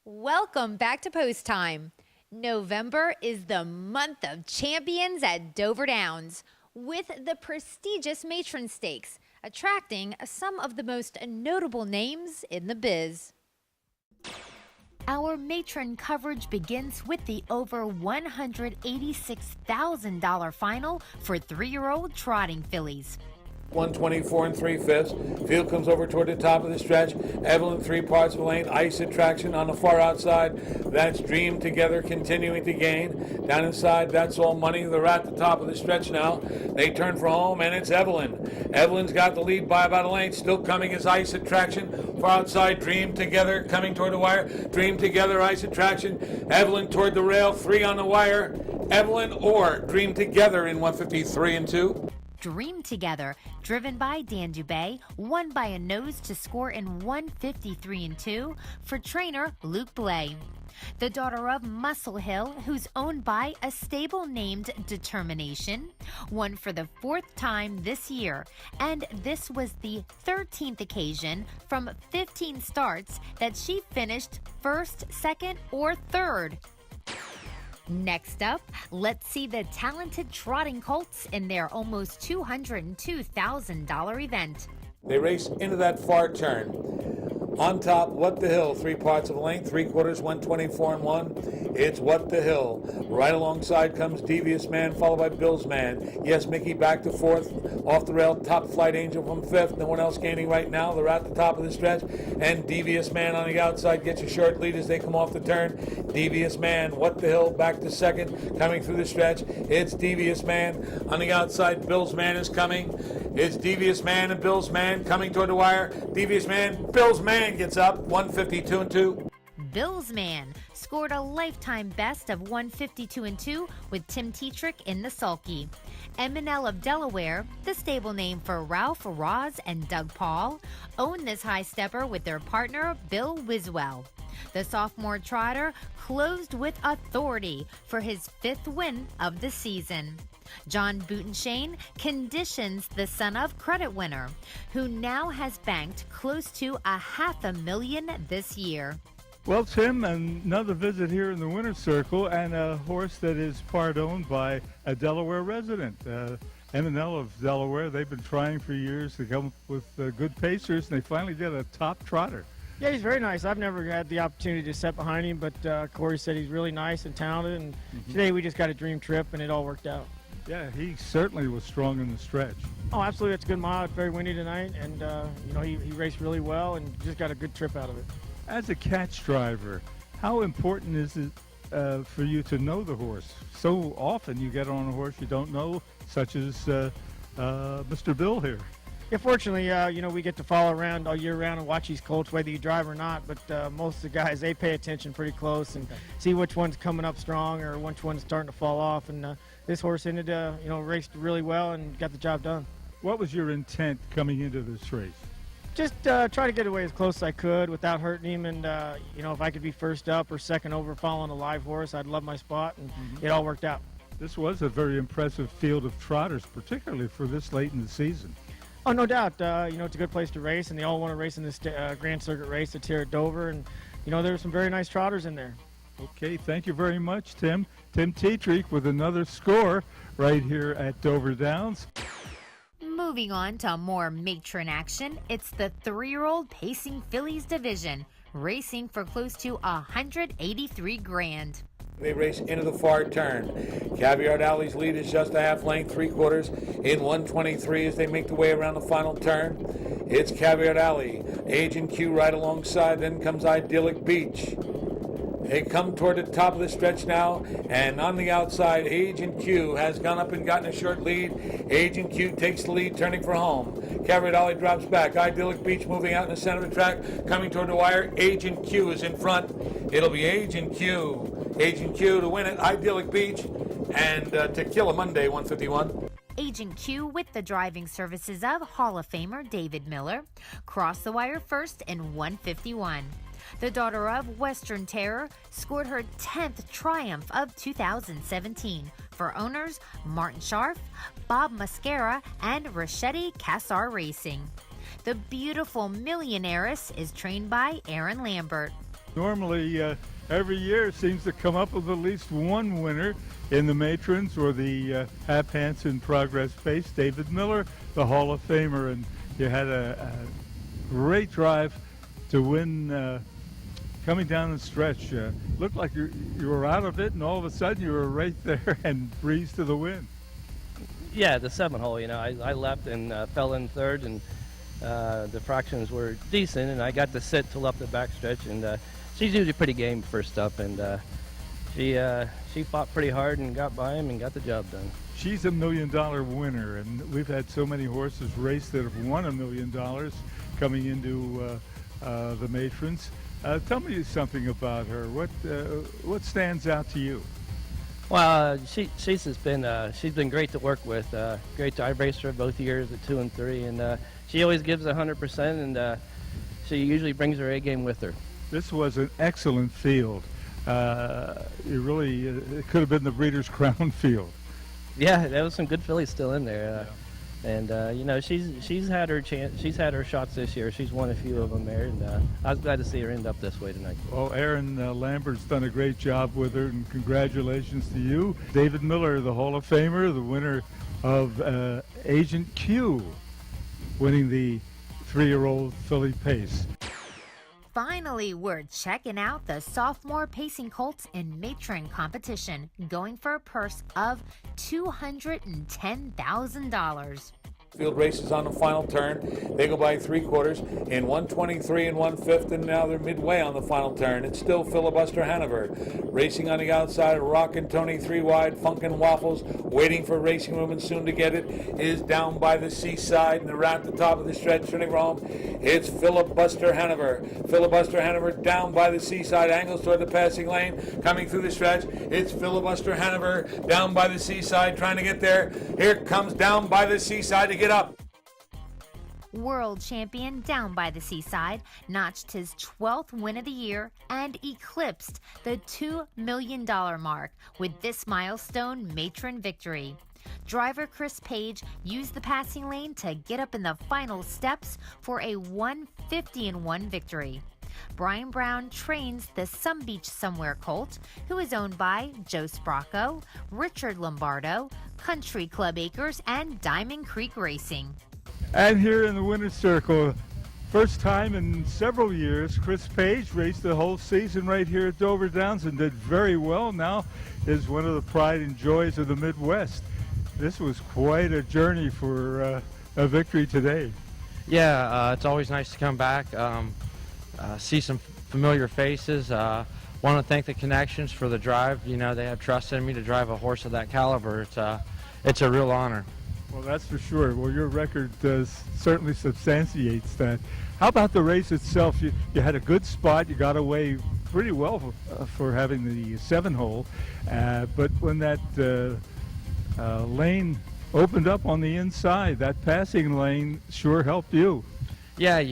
Welcome back to Post Time. November is the month of champions at Dover Downs, with the prestigious Matron Stakes attracting some of the most notable names in the biz. Our Matron coverage begins with the over $186,000 final for 3-year-old trotting fillies. 124 and 3/5. Field comes over toward the top of the stretch. Evelyn, 3 parts of the lane. Ice Attraction on the far outside. That's Dream Together continuing to gain. Down inside, That's All Money. They're at the top of the stretch now. They turn for home, and it's Evelyn. Evelyn's got the lead by about a length. Still coming is Ice Attraction. Far outside, Dream Together coming toward the wire. Dream Together, Ice Attraction. Evelyn toward the rail. 3 on the wire. Evelyn or Dream Together in 153 and 2. Dream Together, driven by Dan Dubé, won by a nose to score in 153 and 2 for trainer Luke Blay. The daughter of Muscle Hill, who's owned by a stable named Determination, won for the 4th time this year, and this was the 13th occasion from 15 starts that she finished first, second, or third. Next up, let's see the talented trotting colts in their almost $202,000 event. They race into that far turn. On top, What the Hill, 3 parts of the length, 3/4, 124 and 1. It's What the Hill. Right alongside comes Devious Man, followed by Bill's Man. Yes, Mickey back to 4th. Off the rail, Top Flight Angel from 5th. No one else gaining right now. They're at the top of the stretch. And Devious Man on the outside gets a short lead as they come off the turn. Devious Man, What the Hill back to 2nd, coming through the stretch. It's Devious Man. On the outside, Bill's Man is coming. It's Devious Man and Bill's Man coming toward the wire. Devious Man, Bill's Man gets up, 152 and 2. Bill's Man scored a lifetime best of 152 and 2 with Tim Tetrick in the sulky. M&L of Delaware, the stable name for Ralph Roz and Doug Paul, own this high stepper with their partner Bill Wiswell. The sophomore trotter closed with authority for his 5th win of the season. John Bootenshane conditions the son of credit winner, who now has banked close to $500,000 this year. Well, Tim, another visit here in the winner's circle, and a horse that is part owned by a Delaware resident. M&L of Delaware, they've been trying for years to come up with good pacers, and they finally get a top trotter. Yeah, he's very nice. I've never had the opportunity to sit behind him, but Corey said he's really nice and talented, and today we just got a dream trip, and it all worked out. Yeah, he certainly was strong in the stretch. Oh, absolutely. It's a good mile. It's very windy tonight, and he raced really well and just got a good trip out of it. As a catch driver, how important is it for you to know the horse? So often you get on a horse you don't know, such as Mr. Bill here. Yeah, fortunately, we get to follow around all year round and watch these colts, whether you drive or not. But most of the guys, they pay attention pretty close and see which one's coming up strong or which one's starting to fall off. And this horse ended, raced really well and got the job done. What was your intent coming into this race? Just try to get away as close as I could without hurting him. And, if I could be first up or second over following a live horse, I'd love my spot. And it all worked out. This was a very impressive field of trotters, particularly for this late in the season. Oh, no doubt. It's a good place to race, and they all want to race in this Grand Circuit race that's here at Dover. And, there were some very nice trotters in there. Okay, thank you very much, Tim. Tim Tetrick with another score right here at Dover Downs. Moving on to more matron action, it's the 3-year-old pacing fillies division, racing for close to $183 grand. They race into the far turn. Caviar Alley's lead is just a half length, 3/4 in 123 as they make the way around the final turn. It's Caviar Alley. Agent Q right alongside. Then comes Idyllic Beach. They come toward the top of the stretch now, and on the outside, Agent Q has gone up and gotten a short lead. Agent Q takes the lead, turning for home. Caviar Alley drops back. Idyllic Beach moving out in the center of the track, coming toward the wire. Agent Q is in front. It'll be Agent Q. Agent Q to win it. Idyllic Beach and Tequila Monday, 151. Agent Q with the driving services of Hall of Famer David Miller crossed the wire first in 151. The daughter of Western Terror scored her 10th triumph of 2017 for owners Martin Scharf, Bob Mascara, and Rachetti Cassar Racing. The beautiful Millionairess is trained by Aaron Lambert. Normally, every year seems to come up with at least one winner in the Matrons or the Hap Hansen Progress Pace. David Miller, the Hall of Famer, and you had a great drive to win coming down the stretch. Looked like you were out of it, and all of a sudden you were right there and breezed to the win. Yeah, the 7 hole, I left and fell in third, and the fractions were decent, and I got to sit till up the backstretch, and she's usually pretty game for stuff, and she fought pretty hard and got by him and got the job done. She's $1 million winner, and we've had so many horses race that have won $1 million coming into the Matrons. Tell me something about her. What stands out to you? Well, she's been great to work with. I've raced her both years at 2 and 3, and she always gives 100%, and she usually brings her A game with her. This was an excellent field. It could have been the Breeders' Crown field. Yeah, there was some good fillies still in there. And she's had her chance. She's had her shots this year. She's won a few of them there, and I was glad to see her end up this way tonight. Well, Aaron Lambert's done a great job with her, and congratulations to you. David Miller, the Hall of Famer, the winner of Agent Q, winning the 3-year-old filly Pace. Finally, we're checking out the sophomore pacing colts in matron competition, going for a purse of $210,000. Field races on the final turn. They go by 3/4 in 123 and 1/5, and now they're midway on the final turn. It's still Filibuster Hanover racing on the outside. Rockin' Tony 3 wide, Funkin' Waffles waiting for racing room, and soon to get it is Down by the Seaside, and around the top of the stretch turning home. It's Filibuster Hanover. Filibuster Hanover down by the Seaside, angles toward the passing lane, coming through the stretch. It's Filibuster Hanover down by the Seaside, trying to get there. Here comes Down by the Seaside to get up. World champion Down by the Seaside notched his 12th win of the year and eclipsed the $2 million mark with this milestone matron victory. Driver Chris Page used the passing lane to get up in the final steps for a 150-1 victory. Brian Brown trains the Some Beach Somewhere colt, who is owned by Joe Spracco, Richard Lombardo, Country Club Acres, and Diamond Creek Racing. And here in the winner's circle, first time in several years, Chris Page raced the whole season right here at Dover Downs and did very well. Now is one of the pride and joys of the Midwest. This was quite a journey for a victory today. Yeah, it's always nice to come back, see some familiar faces. Want to thank the Connections for the drive. They have trusted in me to drive a horse of that caliber. It's a real honor. Well, that's for sure. Well, your record certainly substantiates that. How about the race itself? You had a good spot. You got away pretty well for having the 7-hole. But when that lane opened up on the inside, that passing lane sure helped you. Yeah,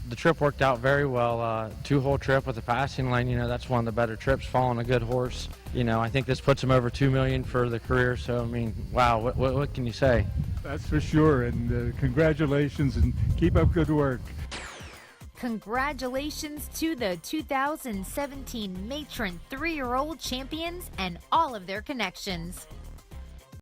the trip worked out very well. 2-hole trip with a passing lane, that's one of the better trips, following a good horse. I think this puts him over $2 million for the career. So, wow, what can you say? That's for sure. And congratulations, and keep up good work. Congratulations to the 2017 Matron 3-year-old champions and all of their connections.